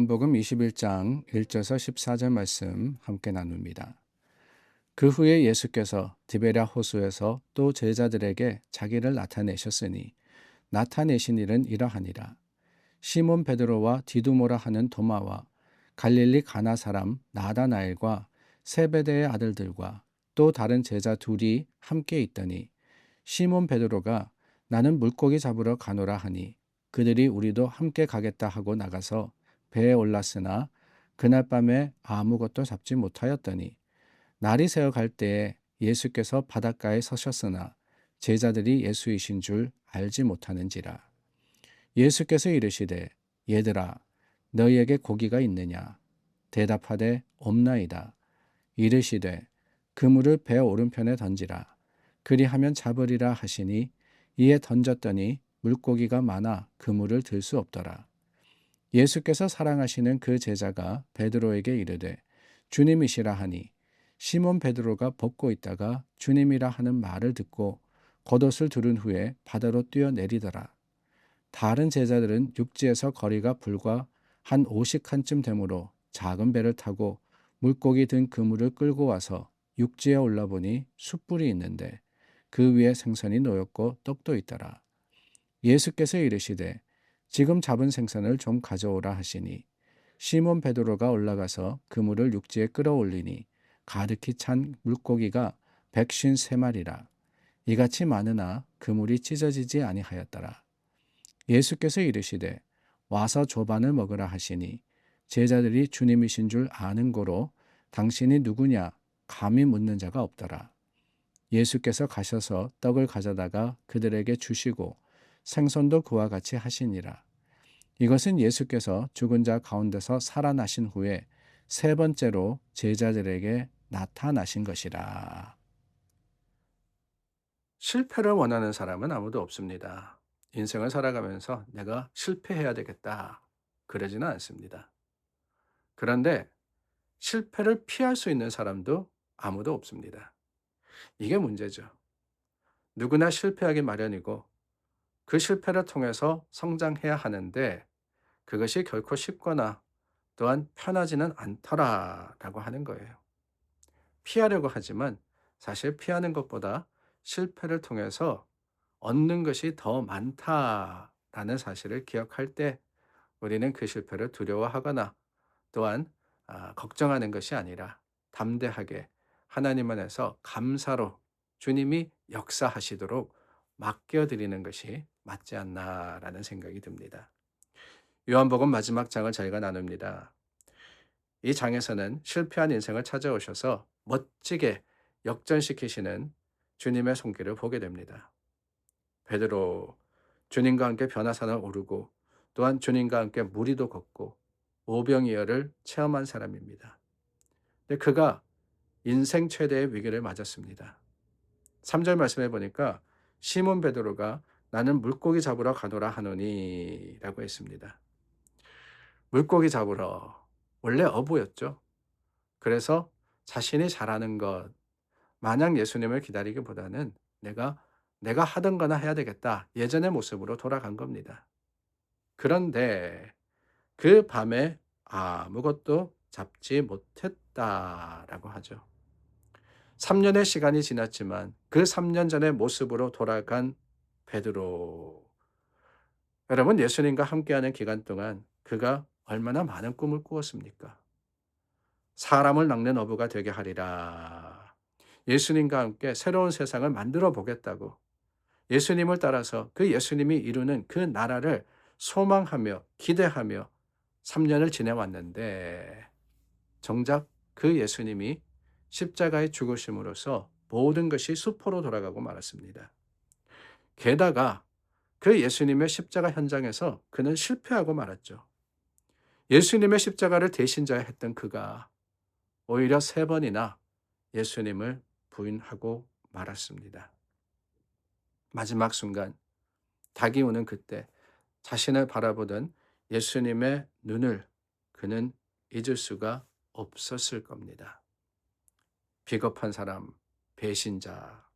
요한복음 21장 1절에서 14절 말씀 함께 나눕니다. 그 후에 예수께서 디베랴 호수에서 또 제자들에게 자기를 나타내셨으니 나타내신 일은 이러하니라. 시몬 베드로와 디두모라 하는 도마와 갈릴리 가나 사람 나다나엘과 세베대의 아들들과 또 다른 제자 둘이 함께 있더니 시몬 베드로가 나는 물고기 잡으러 가노라 하니 그들이 우리도 함께 가겠다 하고 나가서 배에 올랐으나 그날 밤에 아무것도 잡지 못하였더니 날이 새어 갈 때에 예수께서 바닷가에 서셨으나 제자들이 예수이신 줄 알지 못하는지라. 예수께서 이르시되 얘들아 너희에게 고기가 있느냐 대답하되 없나이다. 이르시되 그물을 배 오른편에 던지라. 그리하면 잡으리라 하시니 이에 던졌더니 물고기가 많아 그물을 들 수 없더라. 예수께서 사랑하시는 그 제자가 베드로에게 이르되 주님이시라 하니 시몬 베드로가 벗고 있다가 주님이라 하는 말을 듣고 겉옷을 두른 후에 바다로 뛰어내리더라. 다른 제자들은 육지에서 거리가 불과 한 50칸쯤 되므로 작은 배를 타고 물고기 든 그물을 끌고 와서 육지에 올라보니 숯불이 있는데 그 위에 생선이 놓였고 떡도 있더라. 예수께서 이르시되 지금 잡은 생선을 좀 가져오라 하시니 시몬 베드로가 올라가서 그물을 육지에 끌어올리니 가득히 찬 물고기가 153마리라. 이같이 많으나 그물이 찢어지지 아니하였더라. 예수께서 이르시되 와서 조반을 먹으라 하시니 제자들이 주님이신 줄 아는 고로 당신이 누구냐 감히 묻는 자가 없더라. 예수께서 가셔서 떡을 가져다가 그들에게 주시고 생선도 그와 같이 하시니라. 이것은 예수께서 죽은 자 가운데서 살아나신 후에 세 번째로 제자들에게 나타나신 것이라. 실패를 원하는 사람은 아무도 없습니다. 인생을 살아가면서 내가 실패해야 되겠다. 그러지는 않습니다. 그런데 실패를 피할 수 있는 사람도 아무도 없습니다. 이게 문제죠. 누구나 실패하기 마련이고 그 실패를 통해서 성장해야 하는데 그것이 결코 쉽거나 또한 편하지는 않더라라고 하는 거예요. 피하려고 하지만 사실 피하는 것보다 실패를 통해서 얻는 것이 더 많다라는 사실을 기억할 때 우리는 그 실패를 두려워하거나 또한 걱정하는 것이 아니라 담대하게 하나님 안에서 감사로 주님이 역사하시도록 맡겨드리는 것이 맞지 않나라는 생각이 듭니다. 요한복음 마지막 장을 저희가 나눕니다. 이 장에서는 실패한 인생을 찾아오셔서 멋지게 역전시키시는 주님의 손길을 보게 됩니다. 베드로, 주님과 함께 변화산을 오르고 또한 주님과 함께 무리도 걷고 오병이어를 체험한 사람입니다. 근데 그가 인생 최대의 위기를 맞았습니다. 3절 말씀해 보니까 시몬 베드로가 나는 물고기 잡으러 가노라 하노니 라고 했습니다. 물고기 잡으러 원래 어부였죠. 그래서 자신이 잘하는 것 마냥 예수님을 기다리기보다는 내가 하던 거나 해야 되겠다. 예전의 모습으로 돌아간 겁니다. 그런데 그 밤에 아무것도 잡지 못했다라고 하죠. 3년의 시간이 지났지만 그 3년 전의 모습으로 돌아간 베드로. 여러분, 예수님과 함께하는 기간 동안 그가 얼마나 많은 꿈을 꾸었습니까? 사람을 낚는 어부가 되게 하리라. 예수님과 함께 새로운 세상을 만들어 보겠다고 예수님을 따라서 그 예수님이 이루는 그 나라를 소망하며 기대하며 3년을 지내왔는데 정작 그 예수님이 십자가의 죽으심으로써 모든 것이 수포로 돌아가고 말았습니다. 게다가 그 예수님의 십자가 현장에서 그는 실패하고 말았죠. 예수님의 십자가를 대신자야 했던 그가 오히려 3번이나 예수님을 부인하고 말았습니다. 마지막 순간 닭이 우는 그때 자신을 바라보던 예수님의 눈을 그는 잊을 수가 없었을 겁니다. 비겁한 사람, 배신자.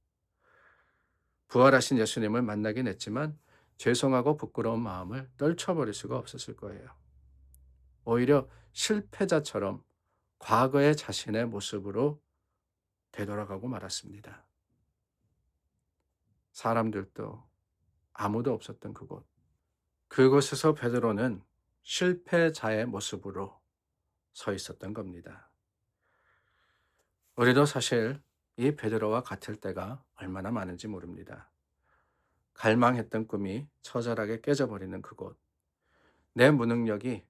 부활하신 예수님을 만나긴 했지만 죄송하고 부끄러운 마음을 떨쳐버릴 수가 없었을 거예요. 오히려 실패자처럼 과거의 자신의 모습으로 되돌아가고 말았습니다. 사람들도 아무도 없었던 그곳. 그곳에서 베드로는 실패자의 모습으로 서 있었던 겁니다. 우리도 사실 이 베드로와 같을 때가 얼마나 많은지 모릅니다. 갈망했던 꿈이 처절하게 깨져버리는 그곳. 내 무능력이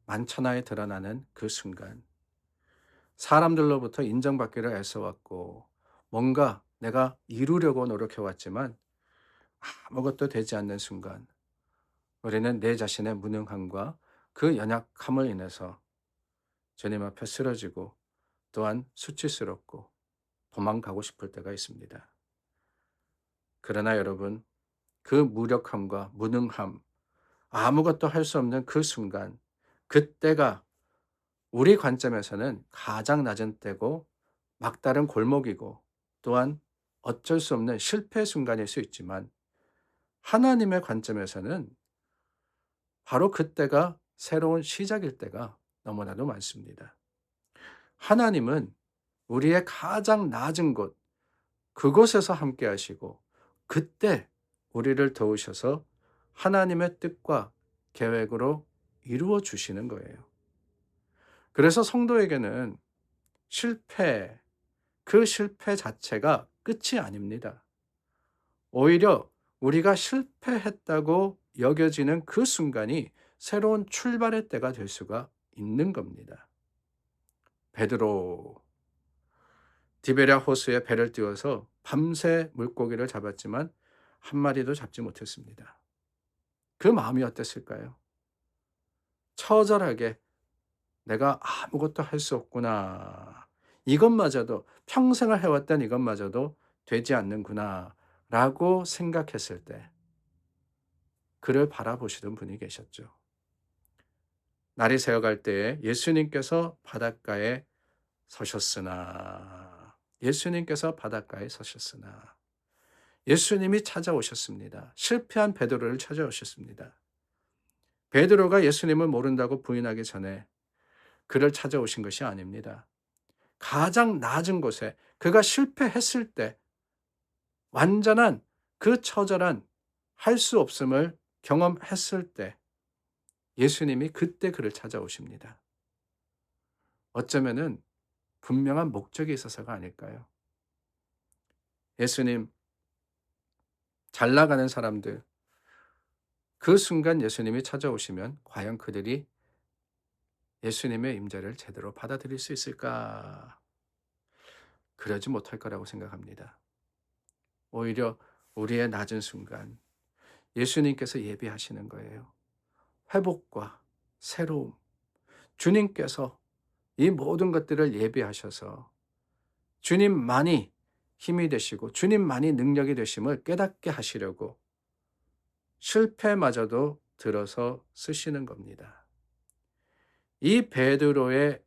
만천하에 드러나는 그 순간. 사람들로부터 인정받기를 애써왔고 뭔가 내가 이루려고 노력해왔지만 아무것도 되지 않는 순간 우리는 내 자신의 무능함과 그 연약함을 인해서 주님 앞에 쓰러지고 또한 수치스럽고 도망가고 싶을 때가 있습니다. 그러나 여러분, 그 무력함과 무능함, 아무것도 할 수 없는 그 순간, 그때가 우리 관점에서는 가장 낮은 때고 막다른 골목이고 또한 어쩔 수 없는 실패 순간일 수 있지만 하나님의 관점에서는 바로 그때가 새로운 시작일 때가 너무나도 많습니다. 하나님은 우리의 가장 낮은 곳, 그곳에서 함께 하시고 그때 우리를 도우셔서 하나님의 뜻과 계획으로 이루어 주시는 거예요. 그래서 성도에게는 실패, 그 실패 자체가 끝이 아닙니다. 오히려 우리가 실패했다고 여겨지는 그 순간이 새로운 출발의 때가 될 수가 있는 겁니다. 베드로, 디베랴 호수에 배를 띄워서 밤새 물고기를 잡았지만 한 마리도 잡지 못했습니다. 그 마음이 어땠을까요? 처절하게 내가 아무것도 할 수 없구나. 이것마저도 평생을 해왔던 이것마저도 되지 않는구나 라고 생각했을 때 그를 바라보시던 분이 계셨죠. 날이 새어갈 때에 예수님께서 바닷가에 서셨으나 예수님이 찾아오셨습니다. 실패한 베드로를 찾아오셨습니다. 베드로가 예수님을 모른다고 부인하기 전에 그를 찾아오신 것이 아닙니다. 가장 낮은 곳에 그가 실패했을 때 완전한 그 처절한 할 수 없음을 경험했을 때 예수님이 그때 그를 찾아오십니다. 어쩌면은 분명한 목적이 있어서가 아닐까요? 예수님, 잘 나가는 사람들, 그 순간 예수님이 찾아오시면 과연 그들이 예수님의 임재를 제대로 받아들일 수 있을까? 그러지 못할 거라고 생각합니다. 오히려 우리의 낮은 순간 예수님께서 예비하시는 거예요. 회복과 새로움. 주님께서 이 모든 것들을 예비하셔서 주님만이 힘이 되시고 주님만이 능력이 되심을 깨닫게 하시려고 실패마저도 들어서 쓰시는 겁니다. 이 베드로의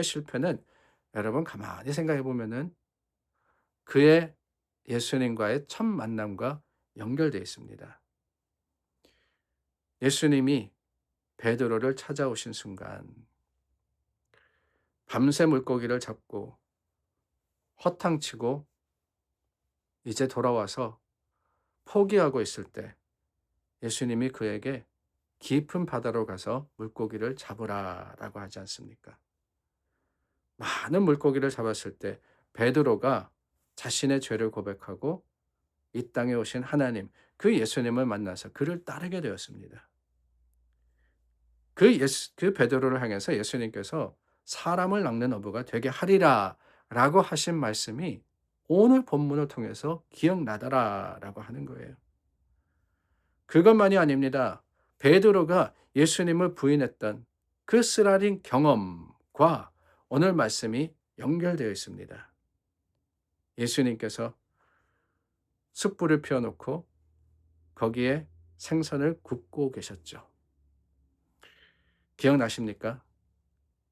실패는 여러분 가만히 생각해 보면은 그의 예수님과의 첫 만남과 연결되어 있습니다. 예수님이 베드로를 찾아오신 순간 밤새 물고기를 잡고 허탕치고 이제 돌아와서 포기하고 있을 때 예수님이 그에게 깊은 바다로 가서 물고기를 잡으라라고 하지 않습니까? 많은 물고기를 잡았을 때 베드로가 자신의 죄를 고백하고 이 땅에 오신 하나님, 그 예수님을 만나서 그를 따르게 되었습니다. 그 베드로를 향해서 예수님께서 사람을 낚는 어부가 되게 하리라 라고 하신 말씀이 오늘 본문을 통해서 기억나더라 라고 하는 거예요. 그것만이 아닙니다. 베드로가 예수님을 부인했던 그 쓰라린 경험과 오늘 말씀이 연결되어 있습니다. 예수님께서 숯불을 피워놓고 거기에 생선을 굽고 계셨죠. 기억나십니까?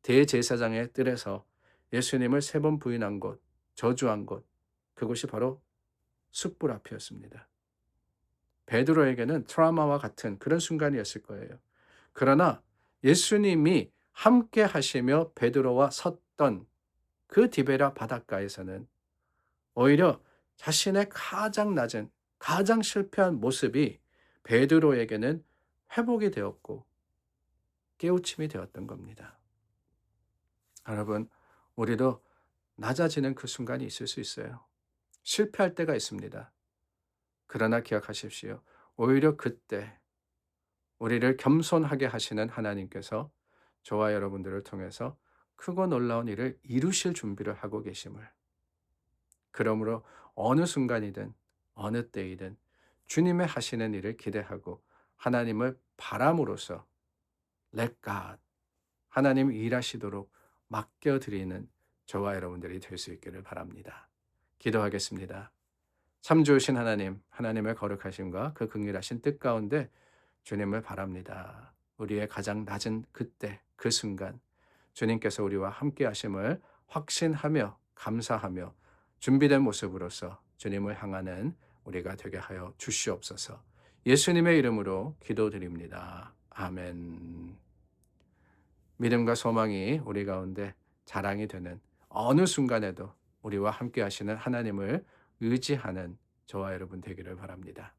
대제사장의 뜰에서 예수님을 3번 부인한 곳, 저주한 곳, 그곳이 바로 숯불 앞이었습니다. 베드로에게는 트라우마와 같은 그런 순간이었을 거예요. 그러나 예수님이 함께 하시며 베드로와 섰던 그 디베랴 바닷가에서는 오히려 자신의 가장 낮은, 가장 실패한 모습이 베드로에게는 회복이 되었고 깨우침이 되었던 겁니다. 여러분, 우리도 낮아지는 그 순간이 있을 수 있어요. 실패할 때가 있습니다. 그러나 기억하십시오. 오히려 그때 우리를 겸손하게 하시는 하나님께서 저와 여러분들을 통해서 크고 놀라운 일을 이루실 준비를 하고 계심을, 그러므로 어느 순간이든 어느 때이든 주님의 하시는 일을 기대하고 하나님을 바람으로써 Let God, 하나님 일하시도록 맡겨드리는 저와 여러분들이 될 수 있기를 바랍니다. 기도하겠습니다. 참 좋으신 하나님, 하나님의 거룩하심과 그 긍휼하신 뜻 가운데 주님을 바랍니다. 우리의 가장 낮은 그때, 그 순간 주님께서 우리와 함께 하심을 확신하며 감사하며 준비된 모습으로서 주님을 향하는 우리가 되게 하여 주시옵소서. 예수님의 이름으로 기도드립니다. 아멘. 믿음과 소망이 우리 가운데 자랑이 되는 어느 순간에도 우리와 함께 하시는 하나님을 의지하는 저와 여러분 되기를 바랍니다.